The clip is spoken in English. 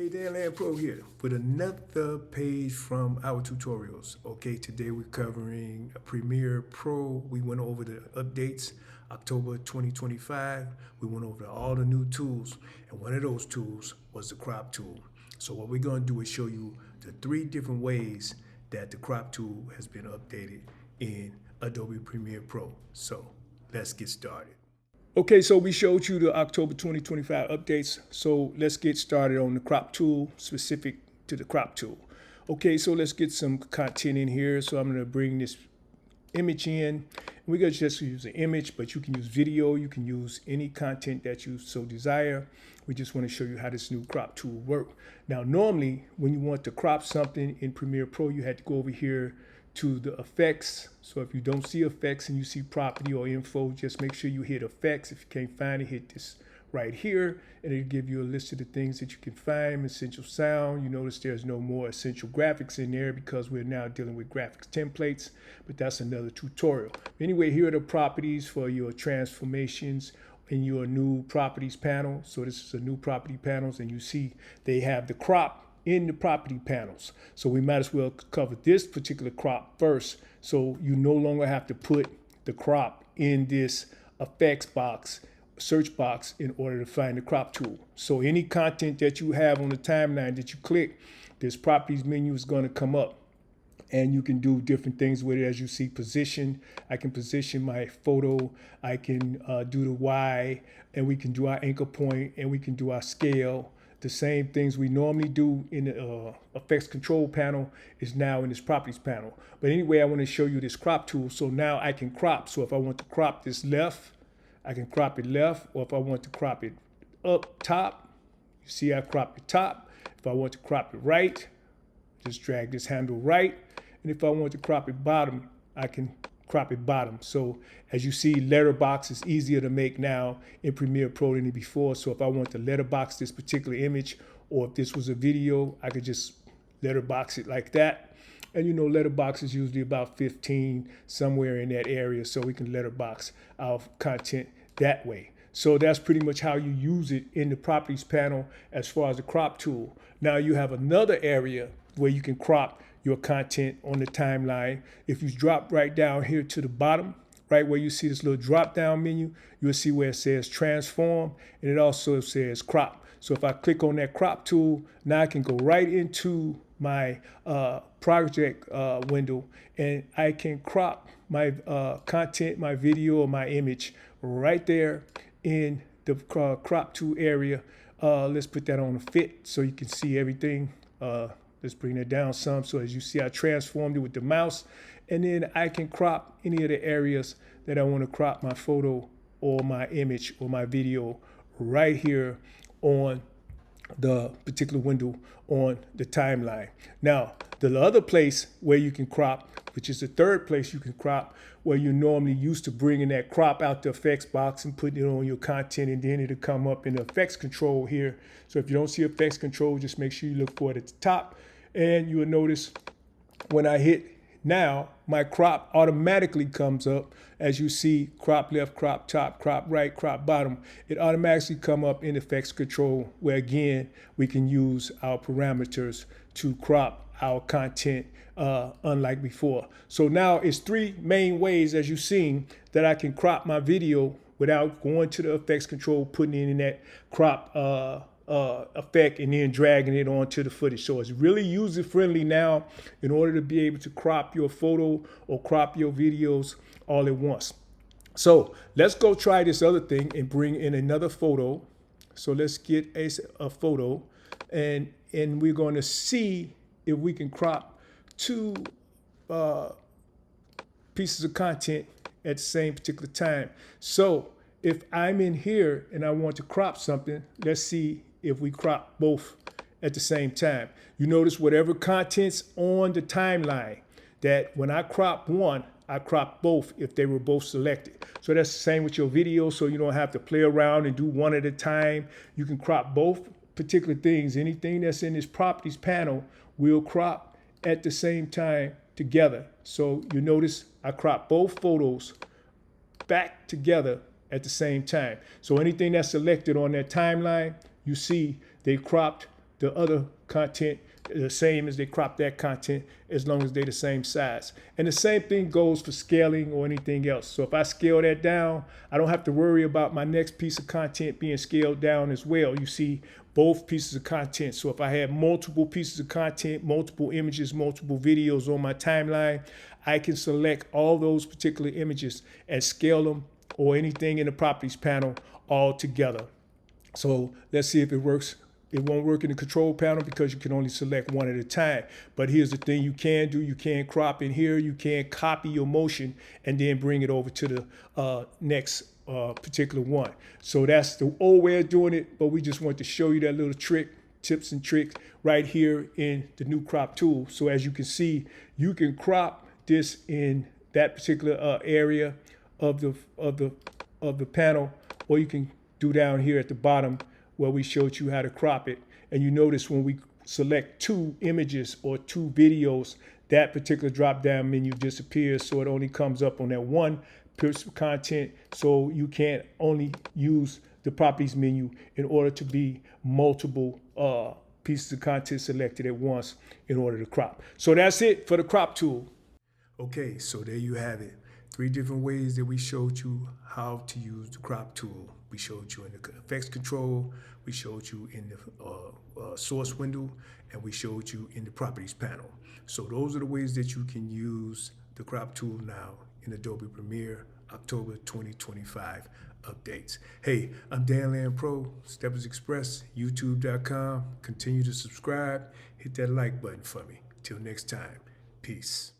Hey, Dan Land Pro here with another page from our tutorials. Okay, today we're covering Premiere Pro. We went over the updates, October 2025. We went over all the new tools, and one of those tools was the crop tool. So what we're going to do is show you the 3 different ways that the crop tool has been updated in Adobe Premiere Pro. So let's get started. Okay, so we showed you the October 2025 updates. So let's get started on the crop tool, specific to the crop tool. Okay, so let's get some content in here. So I'm going to bring this image in. We're going to just use an image, but you can use video. You can use any content that you so desire. We just want to show you how this new crop tool works. Now, normally, when you want to crop something in Premiere Pro, you had to go over here to the effects. So if you don't see effects and you see property or info, just make sure you hit effects. If you can't find it, hit this right here, and it'll give you a list of the things that you can find. Essential sound. You notice there's no more essential graphics in there because we're now dealing with graphics templates, but that's another tutorial. Anyway, here are the properties for your transformations in your new properties panel. So this is a new property panels, and you see they have the crop in the property panels. So we might as well cover this particular crop first. So you no longer have to put the crop in this effects box, search box, in order to find the crop tool. So any content that you have on the timeline that you click, this properties menu is going to come up, and you can do different things with it. As you see, position, I can position my photo, I can do the Y, and we can do our anchor point, and we can do our scale. The same things we normally do in the effects control panel is now in this properties panel. But anyway, I want to show you this crop tool. So now I can crop. So if I want to crop this left, I can crop it left. Or if I want to crop it up top, you see I crop the top. If I want to crop it right, just drag this handle right. And if I want to crop it bottom, I can crop it bottom. So as you see, letterbox is easier to make now in Premiere Pro than before. So if I want to letterbox this particular image, or if this was a video, I could just letterbox it like that. And you know, letterbox is usually about 15, somewhere in that area. So we can letterbox our content that way. So that's pretty much how you use it in the properties panel as far as the crop tool. Now you have another area where you can crop your content on the timeline. If you drop right down here to the bottom, right where you see this little drop down menu, you'll see where it says transform, and it also says crop. So if I click on that crop tool, now I can go right into my project window, and I can crop my content, my video, or my image right there in the crop tool area. Let's put that on a fit so you can see everything. Let's bring that down some. So as you see, I transformed it with the mouse, and then I can crop any of the areas that I want to crop my photo or my image or my video right here on the particular window on the timeline. Now, the other place where you can crop, which is the third place you can crop, where you're normally used to bringing that crop out the effects box and putting it on your content, and then it'll come up in the effects control here. So if you don't see effects control, just make sure you look for it at the top, and you will notice when I hit now, my crop automatically comes up. As you see, crop left, crop top, crop right, crop bottom. It automatically come up in effects control, where again, we can use our parameters to crop our content unlike before. So now it's 3 main ways, as you've seen, that I can crop my video without going to the effects control, putting it in that crop effect, and then dragging it onto the footage. So it's really user friendly now in order to be able to crop your photo or crop your videos all at once. So let's go try this other thing and bring in another photo. So let's get a photo, and we're going to see if we can crop 2 pieces of content at the same particular time. So if I'm in here and I want to crop something, let's see if we crop both at the same time. You notice whatever content's on the timeline, that when I crop one, I crop both if they were both selected. So that's the same with your video, so you don't have to play around and do one at a time. You can crop both particular things. Anything that's in this properties panel will crop at the same time together. So you notice I crop both photos back together at the same time. So anything that's selected on that timeline, you see they cropped the other content the same as they crop that content, as long as they're the same size. And the same thing goes for scaling or anything else. So if I scale that down, I don't have to worry about my next piece of content being scaled down as well. You see both pieces of content. So if I have multiple pieces of content, multiple images, multiple videos on my timeline, I can select all those particular images and scale them or anything in the properties panel all together. So let's see if it works. It won't work in the control panel because you can only select one at a time. But here's the thing you can do. You can crop in here. You can copy your motion and then bring it over to the next particular one. So that's the old way of doing it. But we just want to show you that little trick, tips and tricks right here in the new crop tool. So as you can see, you can crop this in that particular area of the panel, or you can do down here at the bottom where we showed you how to crop it. And you notice when we select 2 images or 2 videos, that particular drop down menu disappears, so it only comes up on that one piece of content. So you can't only use the properties menu in order to be multiple pieces of content selected at once in order to crop. So that's it for the crop tool. Okay, so there you have it. 3 different ways that we showed you how to use the crop tool. We showed you in the effects control, we showed you in the source window, and we showed you in the properties panel. So those are the ways that you can use the crop tool now in Adobe Premiere October 2025 updates. Hey, I'm Dan Land Pro, Steppers Express, YouTube.com. Continue to subscribe, hit that like button for me. Till next time, peace.